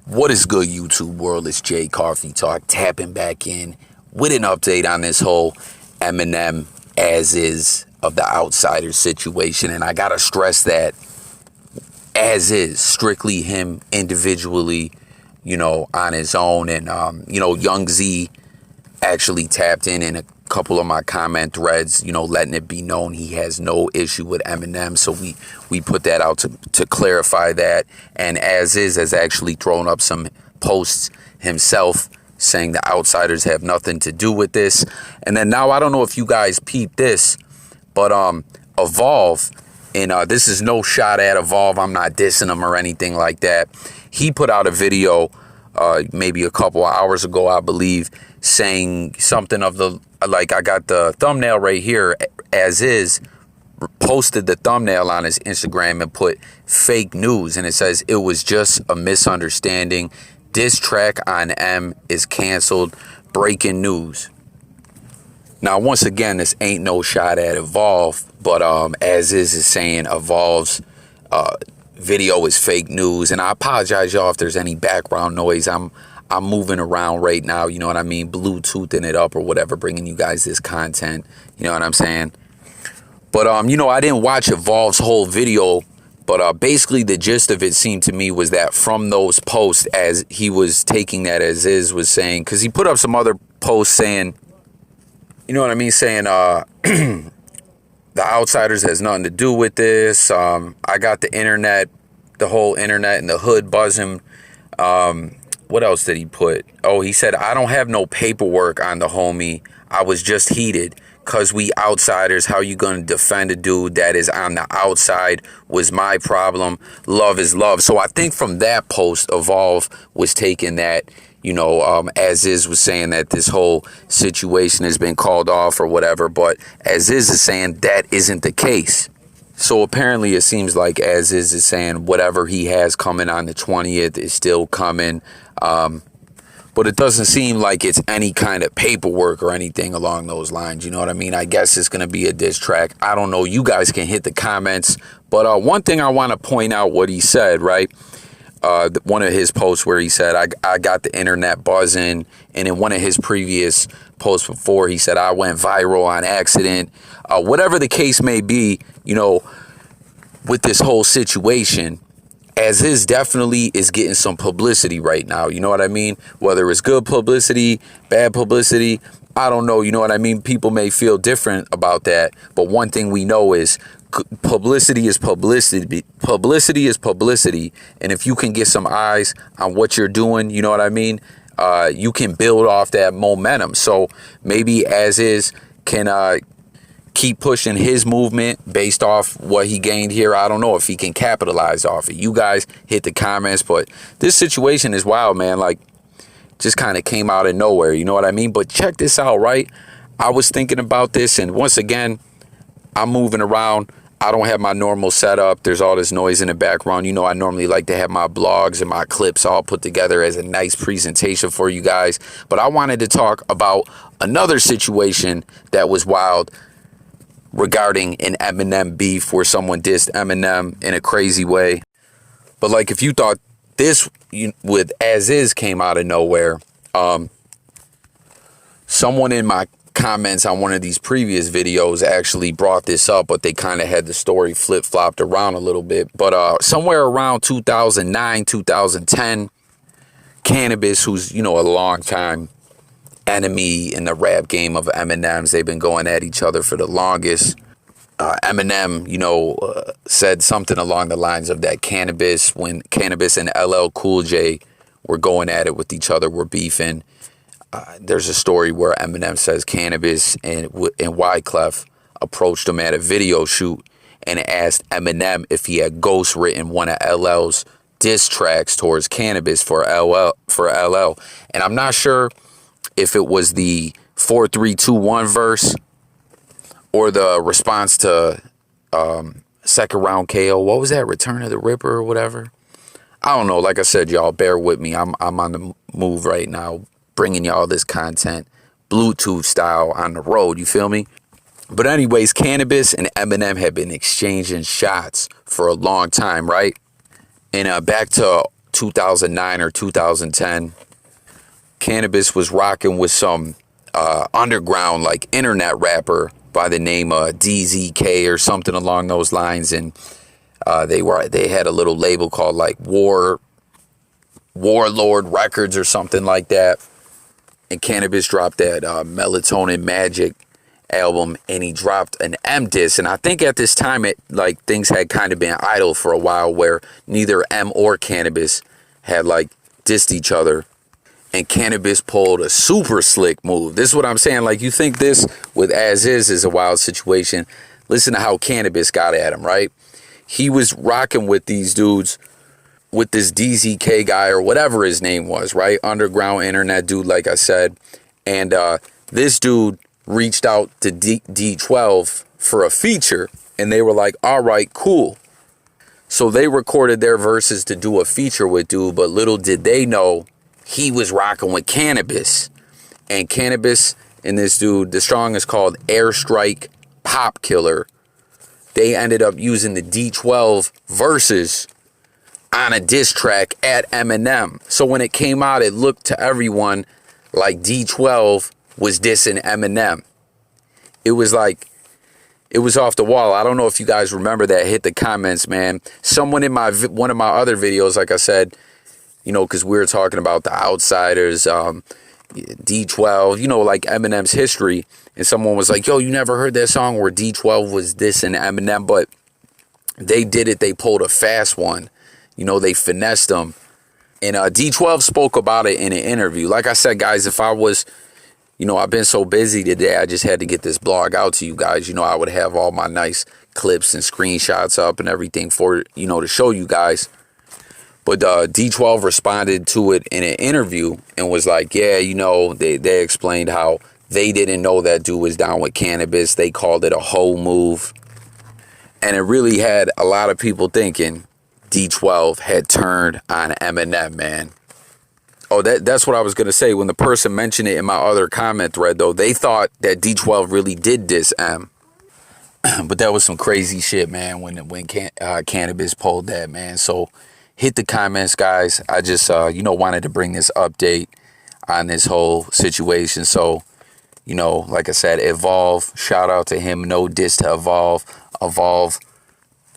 What is good, YouTube world? It's Jay Coffee Talk tapping back in with an update on this whole Eminem Azizz of the Outsidaz situation. And I gotta stress that Azizz, strictly him individually, on his own. And, Young Z actually tapped in a couple of my comment threads, letting it be known he has no issue with Eminem. So we put that out to clarify that. And Azizz has actually thrown up some posts himself saying the Outsidaz have nothing to do with this. And then now, I don't know if you guys peeped this, but Evolve, and this is no shot at Evolve, I'm not dissing him or anything like that. He put out a video maybe a couple of hours ago, I believe, saying something of the, like, I got the thumbnail right here. Azizz posted the thumbnail on his Instagram and put fake news, and it says it was just a misunderstanding. Diss track on M is canceled. Breaking news. Now, once again, this ain't no shot at Evolve, but Azizz is saying Evolve's video is fake news. And I apologize, y'all, if there's any background noise. I'm moving around right now, you know what I mean? Bluetoothing it up or whatever, bringing you guys this content, you know what I'm saying? But, I didn't watch Evolve's whole video, but basically the gist of it seemed to me was that from those posts, as he was taking that, as Azizz was saying, because he put up some other posts saying, you know what I mean, saying the Outsidaz has nothing to do with this. I got the internet, the whole internet and the hood buzzing. What else did he put? Oh, he said, I don't have no paperwork on the homie. I was just heated. Cause we outsiders, how you gonna defend a dude that is on the outside was my problem. Love is love. So I think from that post, Evolve was taking that, Azizz was saying that this whole situation has been called off or whatever, but Azizz is saying that isn't the case. So apparently it seems like Azizz is saying whatever he has coming on the 20th is still coming. But it doesn't seem like it's any kind of paperwork or anything along those lines. You know what I mean? I guess it's going to be a diss track. I don't know. You guys can hit the comments. But one thing I want to point out what he said, right? One of his posts where he said, I got the internet buzzing. And in one of his previous posts before, he said, I went viral on accident. Whatever the case may be, with this whole situation, Azizz definitely is getting some publicity right now. You know what I mean? Whether it's good publicity, bad publicity, I don't know. You know what I mean? People may feel different about that. But one thing we know is publicity is publicity. Publicity is publicity. And if you can get some eyes on what you're doing, you know what I mean? You can build off that momentum. So maybe Azizz can keep pushing his movement based off what he gained here. I don't know if he can capitalize off it. You guys hit the comments, but this situation is wild, man. Like, just kind of came out of nowhere, you know what I mean? But check this out, right? I was thinking about this, and once again, I'm moving around. I don't have my normal setup. There's all this noise in the background. I normally like to have my blogs and my clips all put together as a nice presentation for you guys. But I wanted to talk about another situation that was wild regarding an Eminem beef where someone dissed Eminem in a crazy way. But like, if you thought this with Azizz came out of nowhere, someone in my comments on one of these previous videos actually brought this up, but they kind of had the story flip-flopped around a little bit. But somewhere around 2009, 2010, Canibus, who's, a long time enemy in the rap game of Eminem's, they've been going at each other for the longest. Eminem, said something along the lines of that Canibus, when Canibus and LL Cool J were going at it with each other, were beefing. There's a story where Eminem says Canibus and Wyclef approached him at a video shoot and asked Eminem if he had ghostwritten one of LL's diss tracks towards Canibus for LL. And I'm not sure if it was the 4-3-2-1 verse or the response to second round KO. What was that? Return of the Ripper or whatever? I don't know. Like I said, y'all, bear with me. I'm on the move right now, bringing y'all this content, Bluetooth style on the road. You feel me? But anyways, Canibus and Eminem have been exchanging shots for a long time, right? And back to 2009 or 2010. Canibus was rocking with some underground, like, internet rapper by the name of DZK or something along those lines, and they had a little label called like Warlord Records or something like that. And Canibus dropped that Melatonin Magic album, and he dropped an M diss. And I think at this time, things had kind of been idle for a while, where neither M or Canibus had like dissed each other. And Canibus pulled a super slick move. This is what I'm saying. Like, you think this with Azizz is a wild situation. Listen to how Canibus got at him, right? He was rocking with these dudes, with this DZK guy or whatever his name was, right? Underground internet dude, like I said. And this dude reached out to D12 for a feature, and they were like, all right, cool. So they recorded their verses to do a feature with dude, but little did they know he was rocking with Canibus. And Canibus and this dude, the song is called Airstrike Pop Killer. They ended up using the D12 verses on a diss track at Eminem. So when it came out, it looked to everyone like D12 was dissing Eminem. It was like, it was off the wall. I don't know if you guys remember that. Hit the comments, man. Someone in one of my other videos, like I said, you know, because we were talking about the Outsidaz, D12, you know, like Eminem's history. And someone was like, yo, you never heard that song where D12 was dissing Eminem? But they did it. They pulled a fast one. You know, they finessed them. And D12 spoke about it in an interview. Like I said, guys, if I was, you know, I've been so busy today, I just had to get this blog out to you guys. You know, I would have all my nice clips and screenshots up and everything for, you know, to show you guys. But D12 responded to it in an interview and was like, yeah, you know, they explained how they didn't know that dude was down with Canibus. They called it a hoe move. And it really had a lot of people thinking D12 had turned on Eminem, man. Oh, that's what I was going to say. When the person mentioned it in my other comment thread, though, they thought that D12 really did diss M. But that was some crazy shit, man, when Canibus pulled that, man. So hit the comments, guys. I just, you know, wanted to bring this update on this whole situation. So, you know, like I said, Evolve, shout out to him. No diss to Evolve. Evolve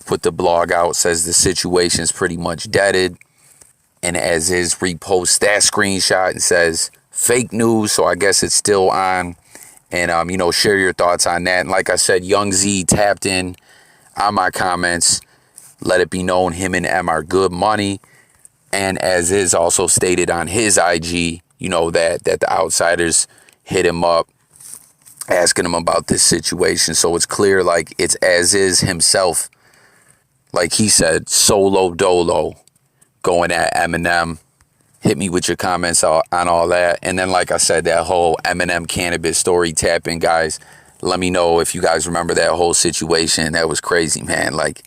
put the blog out, says the situation's pretty much deaded. And Azizz reposts that screenshot and says fake news. So I guess it's still on. And, you know, share your thoughts on that. And like I said, Young Z tapped in on my comments. Let it be known him and M are good money. And Azizz also stated on his IG, you know, that the Outsidaz hit him up, asking him about this situation. So it's clear, like, it's Azizz himself, like he said, solo dolo, going at Eminem. Hit me with your comments on all that. And then, like I said, that whole Eminem Canibus story tapping, guys. Let me know if you guys remember that whole situation. That was crazy, man. Like,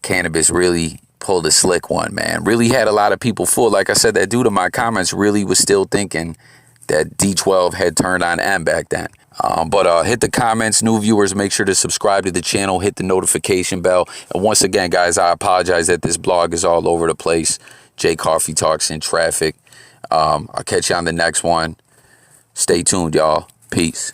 Canibus really pulled a slick one, man. Really had a lot of people fooled. Like I said, that dude in my comments really was still thinking that D12 had turned on M back then. But hit the comments. New viewers, make sure to subscribe to the channel. Hit the notification bell. And once again, guys, I apologize that this blog is all over the place. J Coffee Talks in traffic. I'll catch you on the next one. Stay tuned, y'all. Peace.